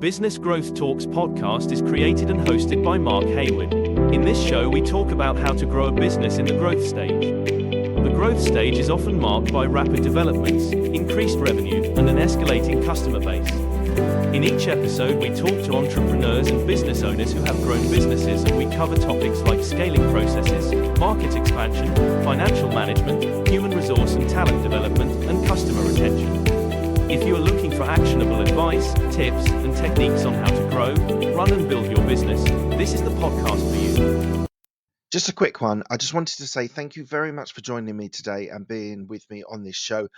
Business Growth Talks podcast is created and hosted by Mark Hayward. In this show, we talk about how to grow a business in the growth stage. The growth stage is often marked by rapid developments, increased revenue, and an escalating customer base. In each episode, we talk to entrepreneurs and business owners who have grown businesses, and we cover topics like scaling processes, market expansion, financial management, human resource and talent development, and customer retention. If you are looking for actionable advice, tips, and techniques on how to grow, run and build your business, this is the podcast for you. Just a quick one. I just wanted to say thank you very much for joining me today and being with me on this show.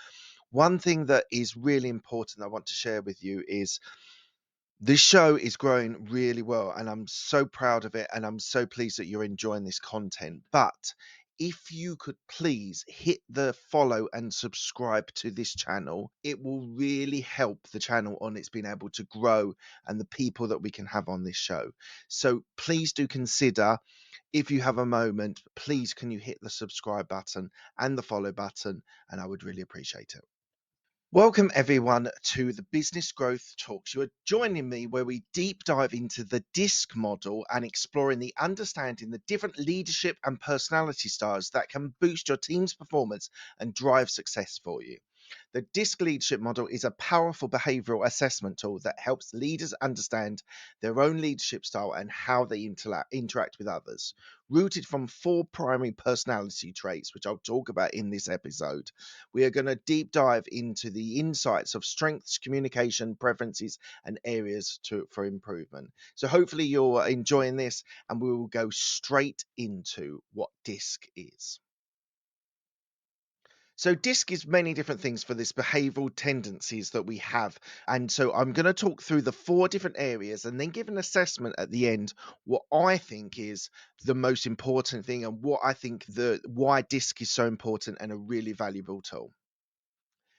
One thing that is really important I want to share with you is this show is growing really well, and I'm so proud of it, and I'm so pleased that you're enjoying this content. But if you could please hit the follow and subscribe to this channel, it will really help the channel on its being able to grow and the people that we can have on this show. So please do consider, if you have a moment, please can you hit the subscribe button and the follow button, and I would really appreciate it. Welcome everyone to the Business Growth Talks. You are joining me where we deep dive into the DISC model and exploring the understanding the different leadership and personality styles that can boost your team's performance and drive success for you. The DISC leadership model is a powerful behavioral assessment tool that helps leaders understand their own leadership style and how they interact with others. Rooted from 4 primary personality traits, which I'll talk about in this episode, we are going to deep dive into the insights of strengths, communication, preferences, and areas for improvement. So hopefully you're enjoying this, and we will go straight into what DISC is. So DISC is many different things for this behavioral tendencies that we have. And so I'm going to talk through the 4 different areas and then give an assessment at the end, what I think is the most important thing and what I think why DISC is so important and a really valuable tool.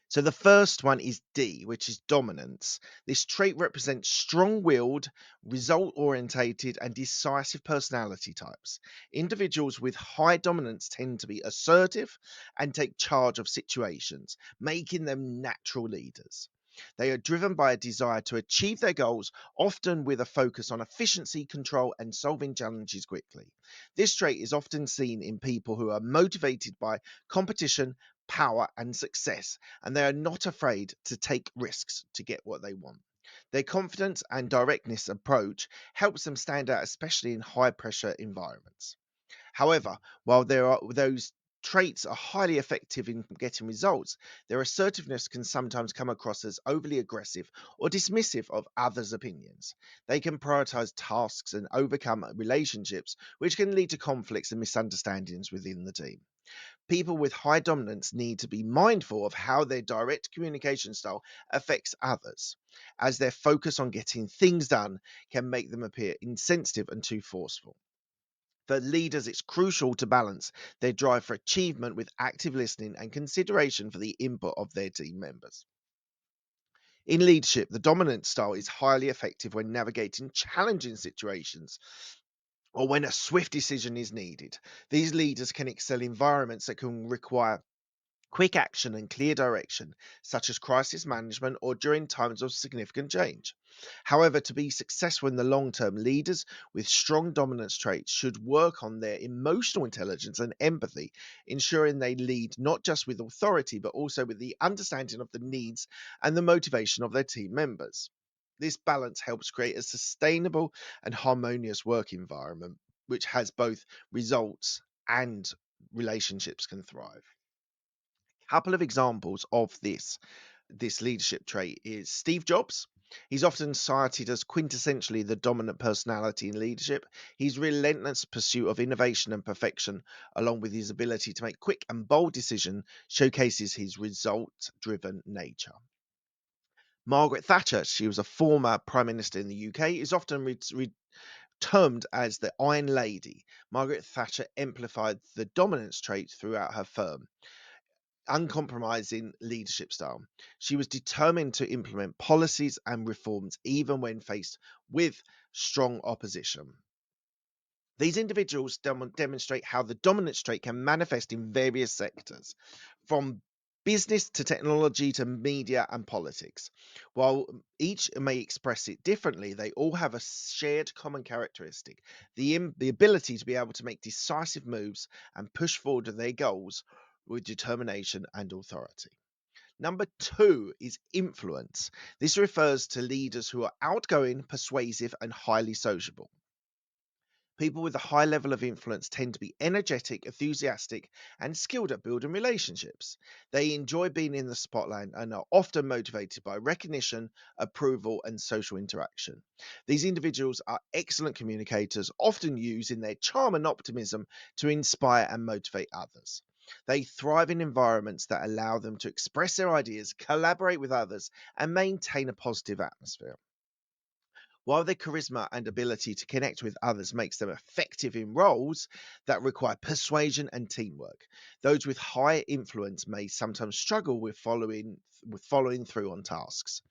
So the first one is D, which is dominance. This trait represents strong-willed, result-orientated, and decisive personality types. Individuals with high dominance tend to be assertive and take charge of situations, making them natural leaders. They are driven by a desire to achieve their goals, often with a focus on efficiency, control, and solving challenges quickly. This trait is often seen in people who are motivated by competition, power, and success, and they are not afraid to take risks to get what they want. Their confidence and directness approach helps them stand out, especially in high pressure environments. However, while those traits are highly effective in getting results, their assertiveness can sometimes come across as overly aggressive or dismissive of others' opinions. They can prioritize tasks and overcome relationships, which can lead to conflicts and misunderstandings within the team. People with high dominance need to be mindful of how their direct communication style affects others, as their focus on getting things done can make them appear insensitive and too forceful. For leaders, it's crucial to balance their drive for achievement with active listening and consideration for the input of their team members. In leadership, the dominant style is highly effective when navigating challenging situations or when a swift decision is needed. These leaders can excel in environments that can require quick action and clear direction, such as crisis management or during times of significant change. However, to be successful in the long term, leaders with strong dominance traits should work on their emotional intelligence and empathy, ensuring they lead not just with authority, but also with the understanding of the needs and the motivation of their team members. This balance helps create a sustainable and harmonious work environment, which has both results and relationships can thrive. Couple of examples of this leadership trait is Steve Jobs. He's often cited as quintessentially the dominant personality in leadership. His relentless pursuit of innovation and perfection, along with his ability to make quick and bold decisions, showcases his result-driven nature. Margaret Thatcher, she was a former Prime Minister in the UK, is often termed as the Iron Lady. Margaret Thatcher amplified the dominance trait throughout her firm. Uncompromising leadership style. She was determined to implement policies and reforms even when faced with strong opposition. These individuals demonstrate how the dominance trait can manifest in various sectors, from business to technology to media and politics. While each may express it differently, they all have a shared common characteristic: the ability to be able to make decisive moves and push forward their goals with determination and authority. Number two is influence. This refers to leaders who are outgoing, persuasive, and highly sociable. People with a high level of influence tend to be energetic, enthusiastic, and skilled at building relationships. They enjoy being in the spotlight and are often motivated by recognition, approval, and social interaction. These individuals are excellent communicators, often using their charm and optimism to inspire and motivate others. They thrive in environments that allow them to express their ideas, collaborate with others, and maintain a positive atmosphere. While their charisma and ability to connect with others makes them effective in roles that require persuasion and teamwork, those with high influence may sometimes struggle with following through on tasks.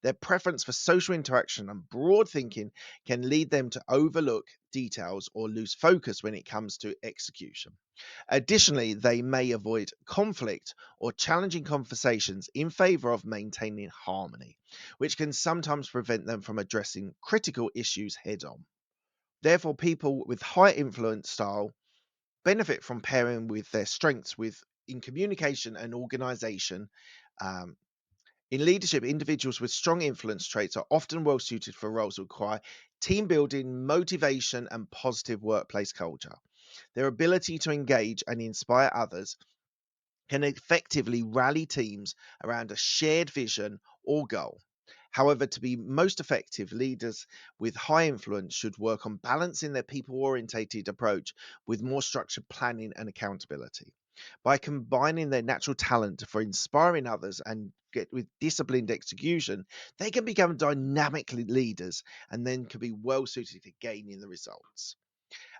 Their preference for social interaction and broad thinking can lead them to overlook details or lose focus when it comes to execution. Additionally, they may avoid conflict or challenging conversations in favor of maintaining harmony, which can sometimes prevent them from addressing critical issues head on. Therefore, people with high influence style benefit from pairing with their strengths with in communication and organization. Um, in leadership, individuals with strong influence traits are often well suited for roles that require team building, motivation, and positive workplace culture. Their ability to engage and inspire others can effectively rally teams around a shared vision or goal. However, to be most effective, leaders with high influence should work on balancing their people orientated approach with more structured planning and accountability. By combining their natural talent for inspiring others and get with disciplined execution, they can become dynamic leaders and then can be well suited to gaining the results.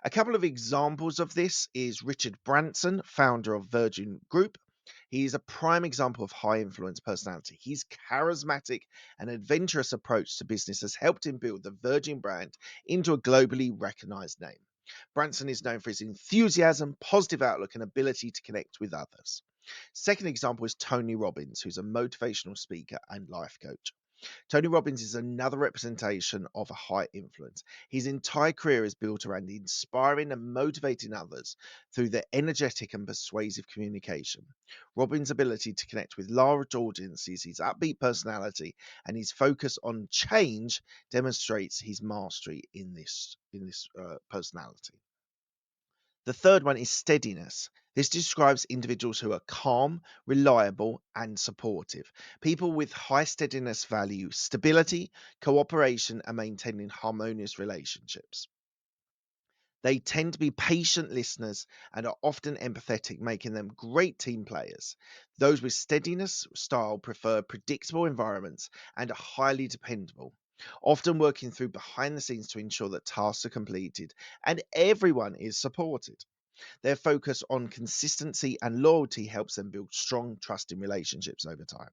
A couple of examples of this is Richard Branson, founder of Virgin Group. He is a prime example of high influence personality. His charismatic and adventurous approach to business has helped him build the Virgin brand into a globally recognized name. Branson is known for his enthusiasm, positive outlook, and ability to connect with others. Second example is Tony Robbins, who's a motivational speaker and life coach. Tony Robbins is another representation of a high influence. His entire career is built around inspiring and motivating others through their energetic and persuasive communication. Robbins' ability to connect with large audiences, his upbeat personality, and his focus on change demonstrates his mastery in this personality. The third one is steadiness. This describes individuals who are calm, reliable, and supportive. People with high steadiness value stability, cooperation, and maintaining harmonious relationships. They tend to be patient listeners and are often empathetic, making them great team players. Those with steadiness style prefer predictable environments and are highly dependable, often working through behind the scenes to ensure that tasks are completed and everyone is supported. Their focus on consistency and loyalty helps them build strong, trusting relationships over time.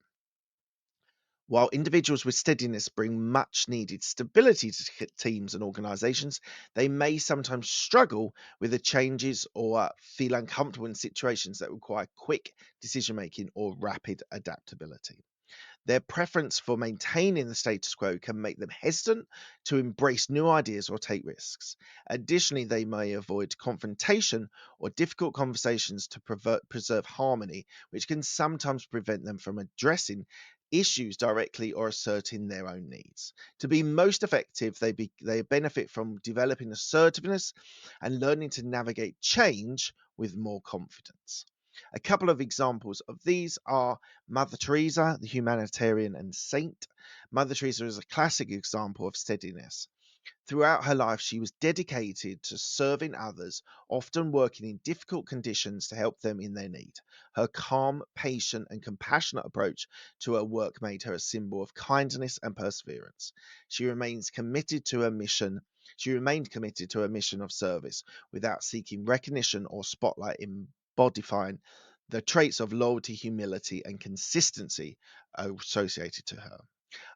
While individuals with steadiness bring much needed stability to teams and organizations, they may sometimes struggle with the changes or feel uncomfortable in situations that require quick decision making or rapid adaptability. Their preference for maintaining the status quo can make them hesitant to embrace new ideas or take risks. Additionally, they may avoid confrontation or difficult conversations to preserve harmony, which can sometimes prevent them from addressing issues directly or asserting their own needs. To be most effective, they benefit from developing assertiveness and learning to navigate change with more confidence. A couple of examples of these are Mother Teresa, the humanitarian and saint. Mother Teresa is a classic example of steadiness. Throughout her life, she was dedicated to serving others, often working in difficult conditions to help them in their need. Her calm, patient, and compassionate approach to her work made her a symbol of kindness and perseverance. She remains committed to her mission. She remained committed to her mission of service without seeking recognition or spotlight, embodying the traits of loyalty, humility, and consistency associated to her.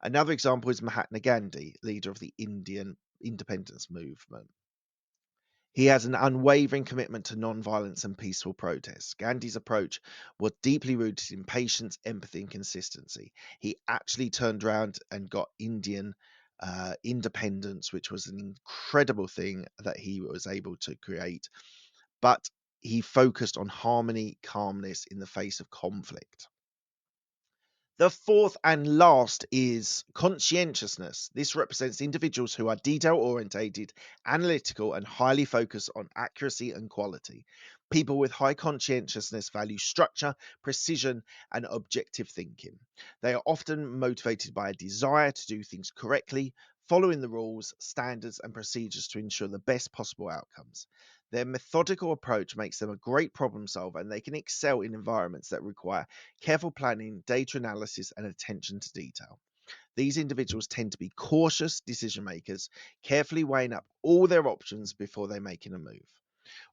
Another example is Mahatma Gandhi, leader of the Indian independence movement. He has an unwavering commitment to non-violence and peaceful protest. Gandhi's approach was deeply rooted in patience, empathy, and consistency. He actually turned around and got Indian independence, which was an incredible thing that he was able to create. But he focused on harmony, calmness in the face of conflict. The fourth and last is conscientiousness. This represents individuals who are detail orientated, analytical, and highly focused on accuracy and quality. People with high conscientiousness value structure, precision, and objective thinking. They are often motivated by a desire to do things correctly, following the rules, standards, and procedures to ensure the best possible outcomes. Their methodical approach makes them a great problem solver, and they can excel in environments that require careful planning, data analysis, and attention to detail. These individuals tend to be cautious decision makers, carefully weighing up all their options before they make a move.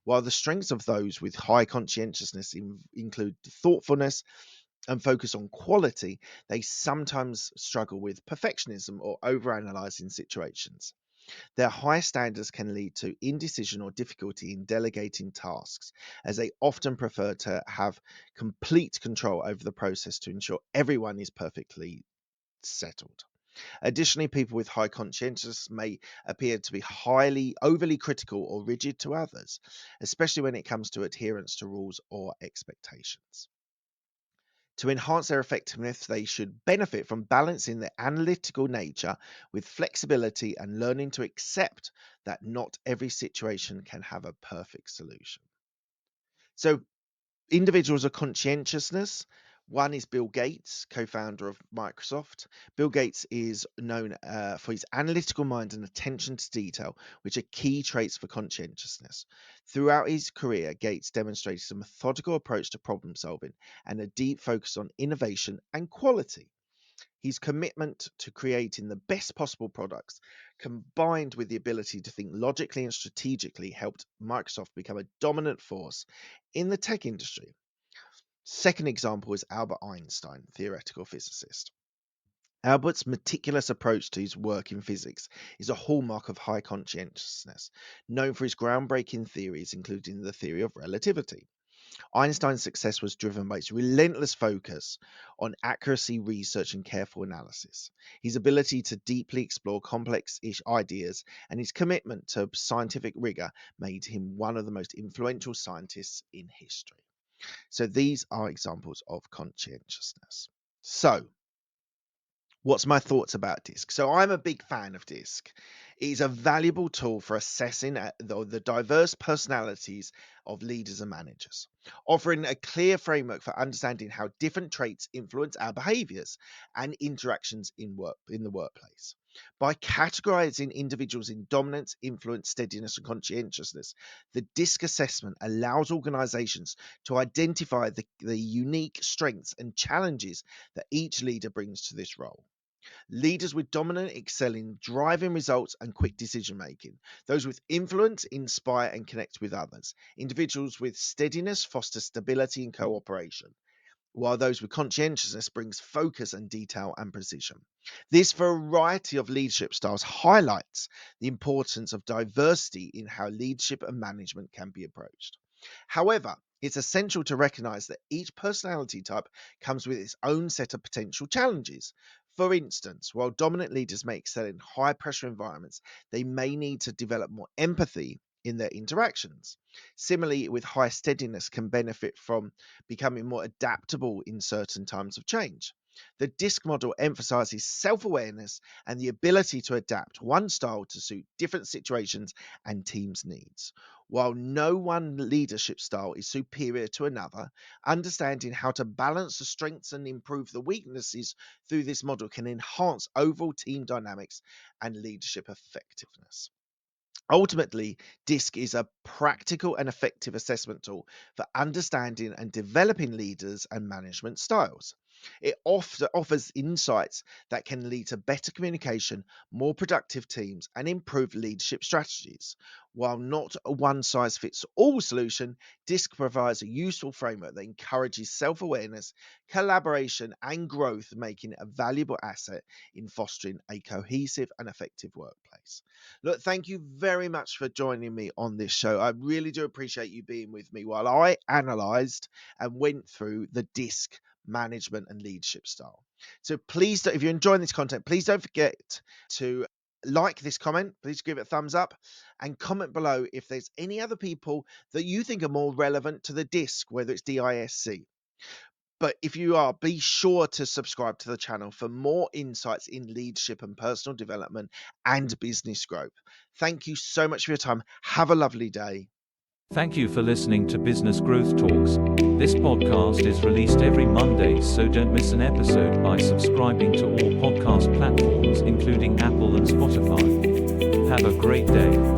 While the strengths of those with high conscientiousness include thoughtfulness and focus on quality, they sometimes struggle with perfectionism or overanalyzing situations. Their high standards can lead to indecision or difficulty in delegating tasks, as they often prefer to have complete control over the process to ensure everyone is perfectly settled. Additionally, people with high conscientiousness may appear to be highly overly critical or rigid to others, especially when it comes to adherence to rules or expectations. To enhance their effectiveness, they should benefit from balancing their analytical nature with flexibility and learning to accept that not every situation can have a perfect solution. So, individuals of conscientiousness. One is Bill Gates, co-founder of Microsoft. Bill Gates is known for his analytical mind and attention to detail, which are key traits for conscientiousness. Throughout his career, Gates demonstrated a methodical approach to problem solving and a deep focus on innovation and quality. His commitment to creating the best possible products, combined with the ability to think logically and strategically, helped Microsoft become a dominant force in the tech industry. Second example is Albert Einstein, theoretical physicist. Albert's meticulous approach to his work in physics is a hallmark of high conscientiousness, known for his groundbreaking theories, including the theory of relativity. Einstein's success was driven by his relentless focus on accuracy, research, and careful analysis. His ability to deeply explore complex ideas and his commitment to scientific rigor made him one of the most influential scientists in history. So these are examples of conscientiousness. So, what's my thoughts about DISC? So I'm a big fan of DISC. It is a valuable tool for assessing the diverse personalities of leaders and managers, offering a clear framework for understanding how different traits influence our behaviors and interactions in the workplace. By categorizing individuals in dominance, influence, steadiness, and conscientiousness, the DISC assessment allows organizations to identify the unique strengths and challenges that each leader brings to this role. Leaders with dominant excel in driving results and quick decision making. Those with influence inspire and connect with others. Individuals with steadiness foster stability and cooperation, while those with conscientiousness brings focus and detail and precision. This variety of leadership styles highlights the importance of diversity in how leadership and management can be approached. However, it's essential to recognize that each personality type comes with its own set of potential challenges. For instance, while dominant leaders may excel in high pressure environments, they may need to develop more empathy in their interactions. Similarly, with high steadiness can benefit from becoming more adaptable in certain times of change. The DISC model emphasizes self-awareness and the ability to adapt one style to suit different situations and teams' needs. While no one leadership style is superior to another, understanding how to balance the strengths and improve the weaknesses through this model can enhance overall team dynamics and leadership effectiveness. Ultimately, DISC is a practical and effective assessment tool for understanding and developing leaders and management styles. It offers insights that can lead to better communication, more productive teams, and improved leadership strategies. While not a one-size-fits-all solution, DISC provides a useful framework that encourages self-awareness, collaboration, and growth, making it a valuable asset in fostering a cohesive and effective workplace. Look, thank you very much for joining me on this show. I really do appreciate you being with me while I analysed and went through the DISC management and leadership style. So please, if you're enjoying this content, please don't forget to like this comment. Please give it a thumbs up and comment below if there's any other people that you think are more relevant to the DISC, whether it's DISC. But if you are, be sure to subscribe to the channel for more insights in leadership and personal development and business growth. Thank you so much for your time. Have a lovely day. Thank you for listening to Business Growth Talks. This podcast is released every Monday, so don't miss an episode by subscribing to all podcast platforms, including Apple and Spotify. Have a great day.